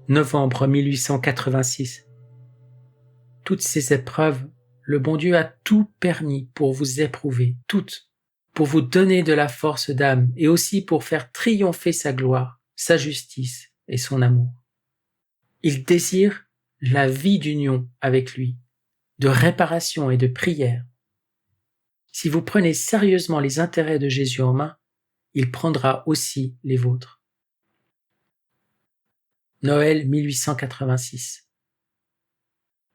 Novembre 1886. Toutes ces épreuves, le bon Dieu a tout permis pour vous éprouver, toutes, pour vous donner de la force d'âme et aussi pour faire triompher sa gloire, sa justice et son amour. Il désire la vie d'union avec lui, de réparation et de prière. Si vous prenez sérieusement les intérêts de Jésus en main, il prendra aussi les vôtres. Noël 1886.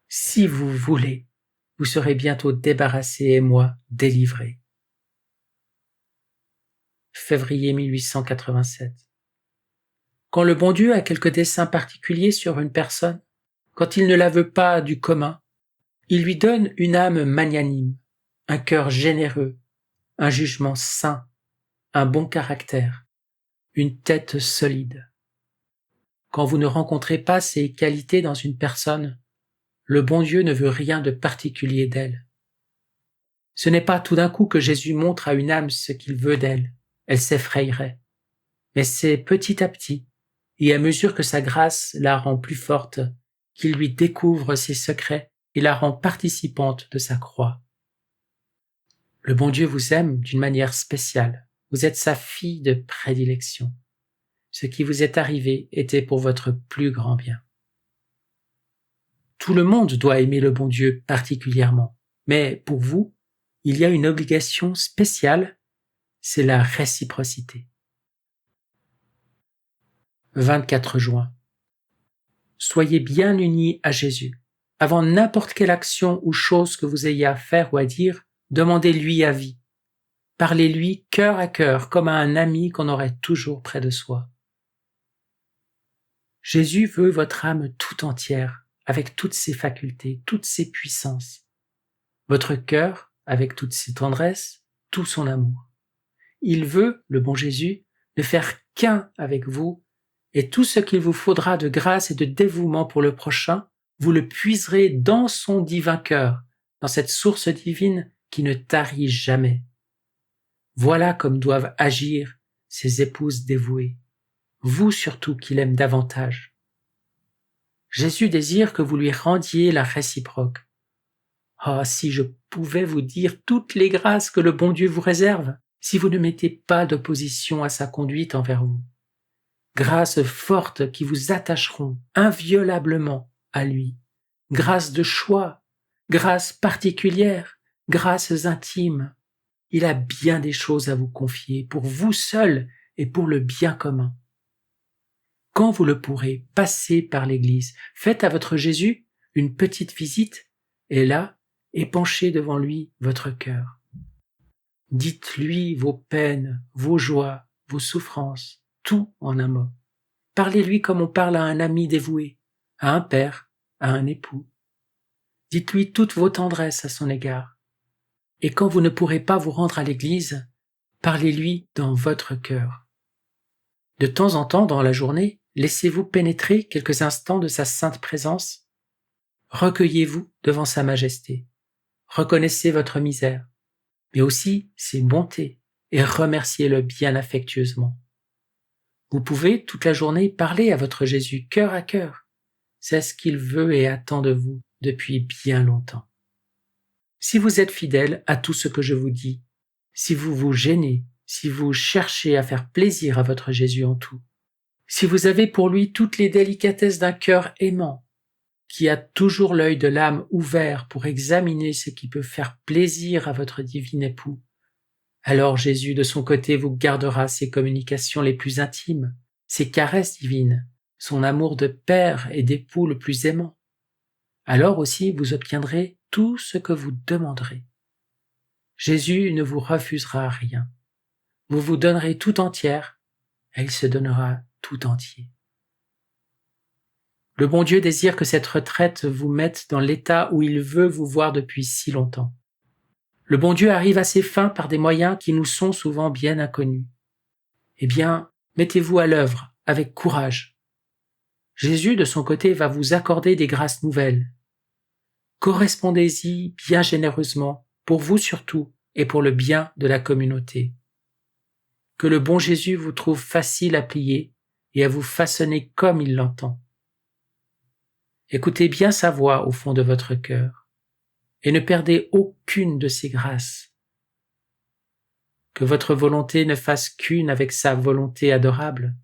Si vous voulez, vous serez bientôt débarrassé et moi délivré. Février 1887. Quand le bon Dieu a quelque dessein particulier sur une personne, quand il ne la veut pas du commun, il lui donne une âme magnanime, un cœur généreux, un jugement sain, un bon caractère, une tête solide. Quand vous ne rencontrez pas ces qualités dans une personne, le bon Dieu ne veut rien de particulier d'elle. Ce n'est pas tout d'un coup que Jésus montre à une âme ce qu'il veut d'elle. Elle s'effrayerait. Mais c'est petit à petit, et à mesure que sa grâce la rend plus forte, qu'il lui découvre ses secrets et la rend participante de sa croix. Le bon Dieu vous aime d'une manière spéciale. Vous êtes sa fille de prédilection. Ce qui vous est arrivé était pour votre plus grand bien. Tout le monde doit aimer le bon Dieu particulièrement, mais pour vous, il y a une obligation spéciale, c'est la réciprocité. 24 juin. Soyez bien unis à Jésus. Avant n'importe quelle action ou chose que vous ayez à faire ou à dire, demandez-lui avis. Parlez-lui cœur à cœur, comme à un ami qu'on aurait toujours près de soi. Jésus veut votre âme tout entière, avec toutes ses facultés, toutes ses puissances. Votre cœur, avec toutes ses tendresses, tout son amour. Il veut, le bon Jésus, ne faire qu'un avec vous, et tout ce qu'il vous faudra de grâce et de dévouement pour le prochain, vous le puiserez dans son divin cœur, dans cette source divine qui ne tarit jamais. Voilà comme doivent agir ces épouses dévouées, vous surtout qu'il aime davantage. Jésus désire que vous lui rendiez la réciproque. Ah, si je pouvais vous dire toutes les grâces que le bon Dieu vous réserve, si vous ne mettez pas d'opposition à sa conduite envers vous. Grâces fortes qui vous attacheront inviolablement à lui. Grâces de choix, grâces particulières, grâces intimes. Il a bien des choses à vous confier pour vous seul et pour le bien commun. Quand vous le pourrez, passez par l'église, faites à votre Jésus une petite visite, et là, épanchez devant lui votre cœur. Dites-lui vos peines, vos joies, vos souffrances, tout en un mot. Parlez-lui comme on parle à un ami dévoué, à un père, à un époux. Dites-lui toutes vos tendresses à son égard. Et quand vous ne pourrez pas vous rendre à l'église, parlez-lui dans votre cœur. De temps en temps, dans la journée, laissez-vous pénétrer quelques instants de sa sainte présence. Recueillez-vous devant sa majesté. Reconnaissez votre misère, mais aussi ses bontés, et remerciez-le bien affectueusement. Vous pouvez toute la journée parler à votre Jésus cœur à cœur. C'est ce qu'il veut et attend de vous depuis bien longtemps. Si vous êtes fidèle à tout ce que je vous dis, si vous vous gênez, si vous cherchez à faire plaisir à votre Jésus en tout, si vous avez pour lui toutes les délicatesses d'un cœur aimant, qui a toujours l'œil de l'âme ouvert pour examiner ce qui peut faire plaisir à votre divin époux, alors Jésus de son côté vous gardera ses communications les plus intimes, ses caresses divines, son amour de père et d'époux le plus aimant. Alors aussi vous obtiendrez tout ce que vous demanderez. Jésus ne vous refusera rien. Vous vous donnerez tout entière, et il se donnera tout entier. Le bon Dieu désire que cette retraite vous mette dans l'état où il veut vous voir depuis si longtemps. Le bon Dieu arrive à ses fins par des moyens qui nous sont souvent bien inconnus. Eh bien, mettez-vous à l'œuvre avec courage. Jésus, de son côté, va vous accorder des grâces nouvelles. Correspondez-y bien généreusement, pour vous surtout, et pour le bien de la communauté. Que le bon Jésus vous trouve facile à plier et à vous façonner comme il l'entend. Écoutez bien sa voix au fond de votre cœur et ne perdez aucune de ses grâces. Que votre volonté ne fasse qu'une avec sa volonté adorable.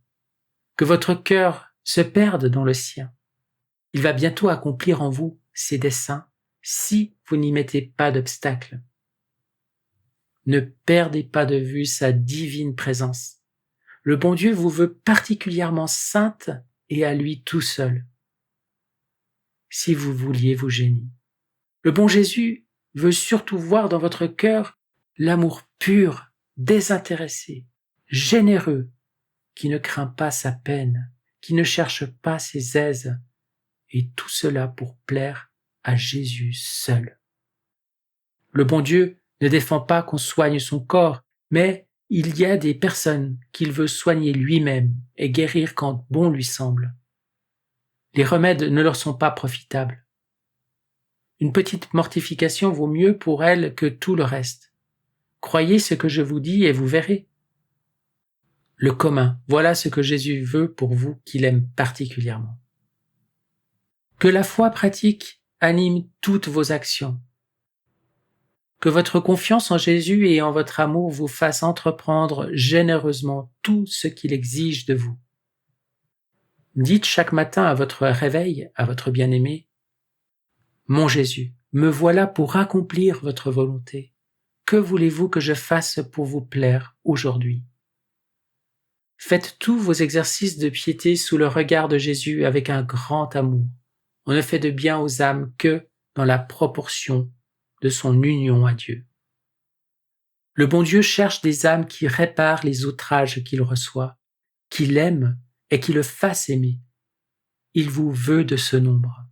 Que votre cœur se perde dans le sien. Il va bientôt accomplir en vous ses desseins si vous n'y mettez pas d'obstacle. Ne perdez pas de vue sa divine présence. Le bon Dieu vous veut particulièrement sainte et à lui tout seul. Si vous vouliez vous gêner. Le bon Jésus veut surtout voir dans votre cœur l'amour pur, désintéressé, généreux, qui ne craint pas sa peine, qui ne cherche pas ses aises, et tout cela pour plaire à Jésus seul. Le bon Dieu ne défend pas qu'on soigne son corps, mais il y a des personnes qu'il veut soigner lui-même et guérir quand bon lui semble. Les remèdes ne leur sont pas profitables. Une petite mortification vaut mieux pour elles que tout le reste. Croyez ce que je vous dis et vous verrez. Le commun, voilà ce que Jésus veut pour vous qu'il aime particulièrement. Que la foi pratique anime toutes vos actions. Que votre confiance en Jésus et en votre amour vous fasse entreprendre généreusement tout ce qu'il exige de vous. Dites chaque matin à votre réveil, à votre bien-aimé, « Mon Jésus, me voilà pour accomplir votre volonté. Que voulez-vous que je fasse pour vous plaire aujourd'hui ?» Faites tous vos exercices de piété sous le regard de Jésus avec un grand amour. On ne fait de bien aux âmes que dans la proportion de son union à Dieu. Le bon Dieu cherche des âmes qui réparent les outrages qu'il reçoit, qui l'aiment et qui le fassent aimer. Il vous veut de ce nombre.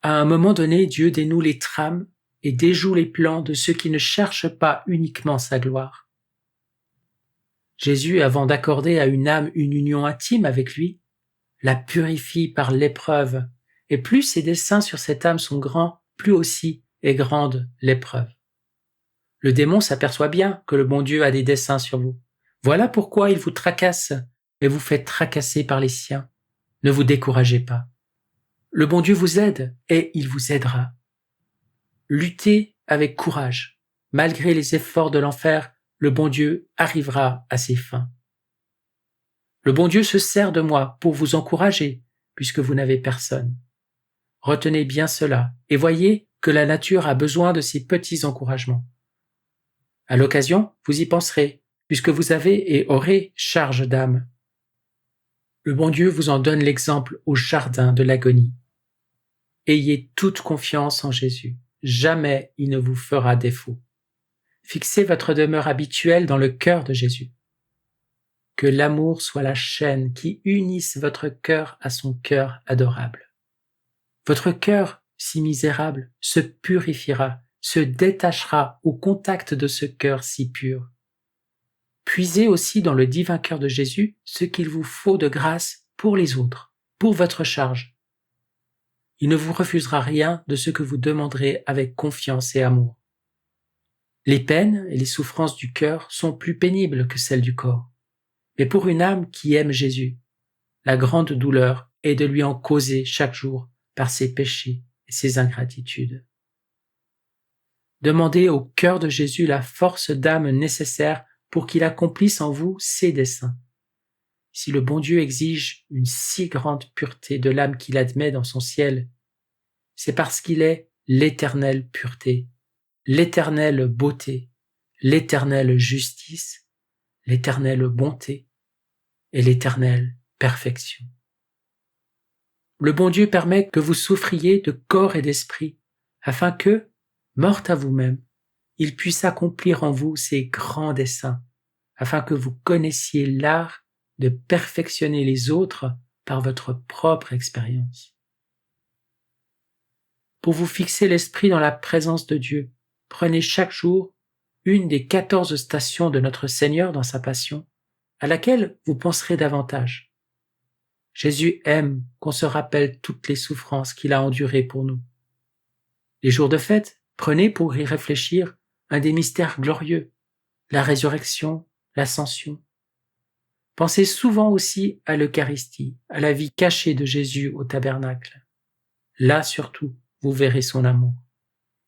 À un moment donné, Dieu dénoue les trames et déjoue les plans de ceux qui ne cherchent pas uniquement sa gloire. Jésus, avant d'accorder à une âme une union intime avec lui, la purifie par l'épreuve, et plus ses desseins sur cette âme sont grands, plus aussi est grande l'épreuve. Le démon s'aperçoit bien que le bon Dieu a des desseins sur vous. Voilà pourquoi il vous tracasse et vous fait tracasser par les siens. Ne vous découragez pas. Le bon Dieu vous aide et il vous aidera. Luttez avec courage. Malgré les efforts de l'enfer, le bon Dieu arrivera à ses fins. Le bon Dieu se sert de moi pour vous encourager, puisque vous n'avez personne. Retenez bien cela et voyez que la nature a besoin de ces petits encouragements. À l'occasion, vous y penserez, puisque vous avez et aurez charge d'âme. Le bon Dieu vous en donne l'exemple au jardin de l'agonie. Ayez toute confiance en Jésus. Jamais il ne vous fera défaut. Fixez votre demeure habituelle dans le cœur de Jésus. Que l'amour soit la chaîne qui unisse votre cœur à son cœur adorable. Votre cœur, si misérable, se purifiera, se détachera au contact de ce cœur si pur. Puisez aussi dans le divin cœur de Jésus ce qu'il vous faut de grâce pour les autres, pour votre charge. Il ne vous refusera rien de ce que vous demanderez avec confiance et amour. Les peines et les souffrances du cœur sont plus pénibles que celles du corps. Mais pour une âme qui aime Jésus, la grande douleur est de lui en causer chaque jour par ses péchés et ses ingratitudes. Demandez au cœur de Jésus la force d'âme nécessaire pour qu'il accomplisse en vous ses desseins. Si le bon Dieu exige une si grande pureté de l'âme qu'il admet dans son ciel, c'est parce qu'il est l'éternelle pureté, l'éternelle beauté, l'éternelle justice, l'éternelle bonté et l'éternelle perfection. Le bon Dieu permet que vous souffriez de corps et d'esprit, afin que, morte à vous-même, il puisse accomplir en vous ses grands desseins, afin que vous connaissiez l'art de perfectionner les autres par votre propre expérience. Pour vous fixer l'esprit dans la présence de Dieu, prenez chaque jour une des 14 stations de notre Seigneur dans sa passion, à laquelle vous penserez davantage. Jésus aime qu'on se rappelle toutes les souffrances qu'il a endurées pour nous. Les jours de fête, prenez pour y réfléchir un des mystères glorieux, la résurrection, l'ascension. Pensez souvent aussi à l'Eucharistie, à la vie cachée de Jésus au tabernacle. Là surtout, vous verrez son amour.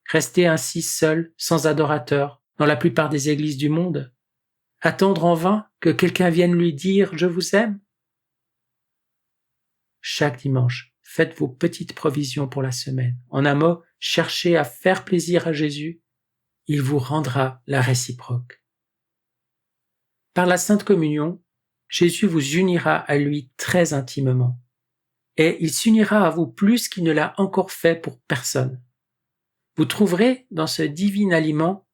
Rester ainsi seul, sans adorateur, dans la plupart des églises du monde? Attendre en vain que quelqu'un vienne lui dire « Je vous aime » ? Chaque dimanche, faites vos petites provisions pour la semaine. En un mot, cherchez à faire plaisir à Jésus. Il vous rendra la réciproque. Par la Sainte Communion, Jésus vous unira à lui très intimement. Et il s'unira à vous plus qu'il ne l'a encore fait pour personne. Vous trouverez dans ce divin aliment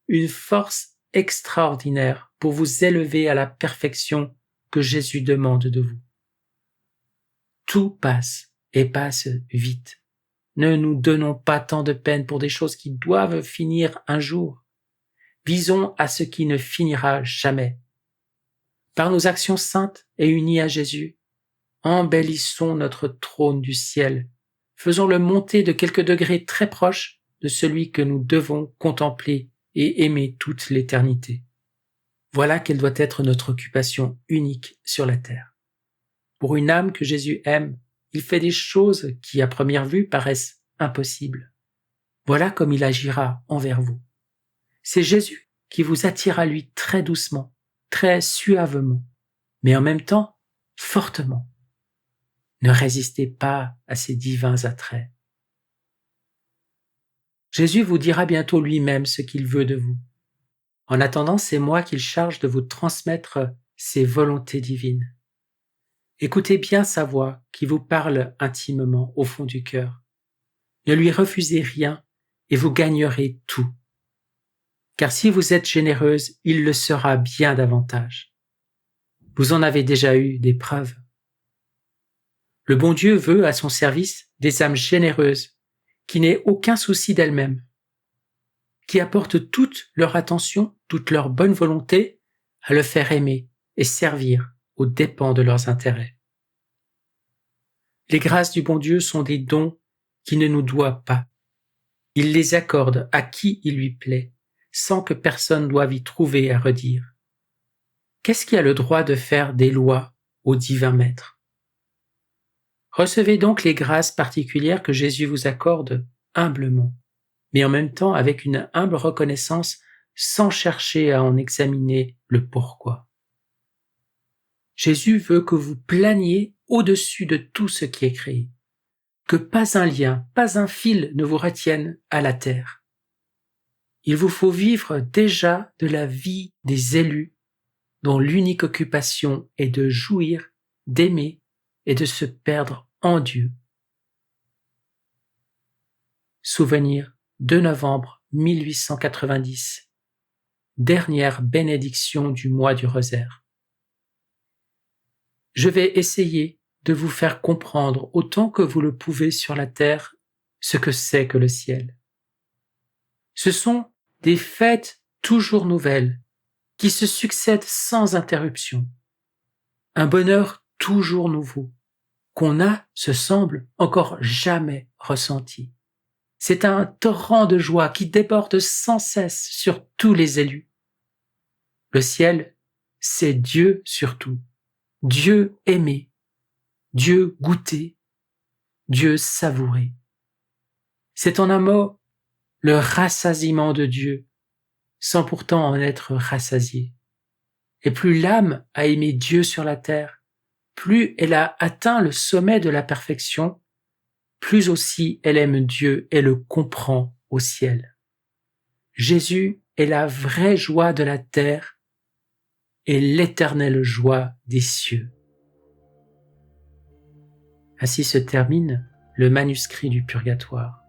une force extraordinaire pour vous élever à la perfection que Jésus demande de vous. Tout passe et passe vite. Ne nous donnons pas tant de peine pour des choses qui doivent finir un jour. Visons à ce qui ne finira jamais. Par nos actions saintes et unies à Jésus, embellissons notre trône du ciel. Faisons-le monter de quelques degrés très proches de celui que nous devons contempler et aimer toute l'éternité. Voilà quelle doit être notre occupation unique sur la terre. Pour une âme que Jésus aime, il fait des choses qui, à première vue, paraissent impossibles. Voilà comme il agira envers vous. C'est Jésus qui vous attire à lui très doucement, très suavement, mais en même temps, fortement. Ne résistez pas à ces divins attraits. Jésus vous dira bientôt lui-même ce qu'il veut de vous. En attendant, c'est moi qu'il charge de vous transmettre ses volontés divines. Écoutez bien sa voix qui vous parle intimement au fond du cœur. Ne lui refusez rien et vous gagnerez tout. Car si vous êtes généreuse, il le sera bien davantage. Vous en avez déjà eu des preuves. Le bon Dieu veut à son service des âmes généreuses qui n'aient aucun souci d'elles-mêmes, qui apportent toute leur attention, toute leur bonne volonté à le faire aimer et servir aux dépens de leurs intérêts. Les grâces du bon Dieu sont des dons qu'il ne nous doit pas. Il les accorde à qui il lui plaît, sans que personne doive y trouver à redire. Qu'est-ce qui a le droit de faire des lois au divin maître? Recevez donc les grâces particulières que Jésus vous accorde humblement, mais en même temps avec une humble reconnaissance sans chercher à en examiner le pourquoi. Jésus veut que vous planiez au-dessus de tout ce qui est créé, que pas un lien, pas un fil ne vous retienne à la terre. Il vous faut vivre déjà de la vie des élus dont l'unique occupation est de jouir, d'aimer et de se perdre en Dieu. Souvenir 2 novembre 1890, dernière bénédiction du mois du rosaire. Je vais essayer de vous faire comprendre autant que vous le pouvez sur la terre ce que c'est que le ciel. Ce sont des fêtes toujours nouvelles qui se succèdent sans interruption. Un bonheur toujours nouveau qu'on n'a, se semble, encore jamais ressenti. C'est un torrent de joie qui déborde sans cesse sur tous les élus. Le ciel, c'est Dieu surtout, Dieu aimé, Dieu goûté, Dieu savouré. C'est en un mot le rassasiement de Dieu, sans pourtant en être rassasié. Et plus l'âme a aimé Dieu sur la terre, plus elle a atteint le sommet de la perfection, plus aussi elle aime Dieu et le comprend au ciel. Jésus est la vraie joie de la terre et l'éternelle joie des cieux. Ainsi se termine le manuscrit du Purgatoire.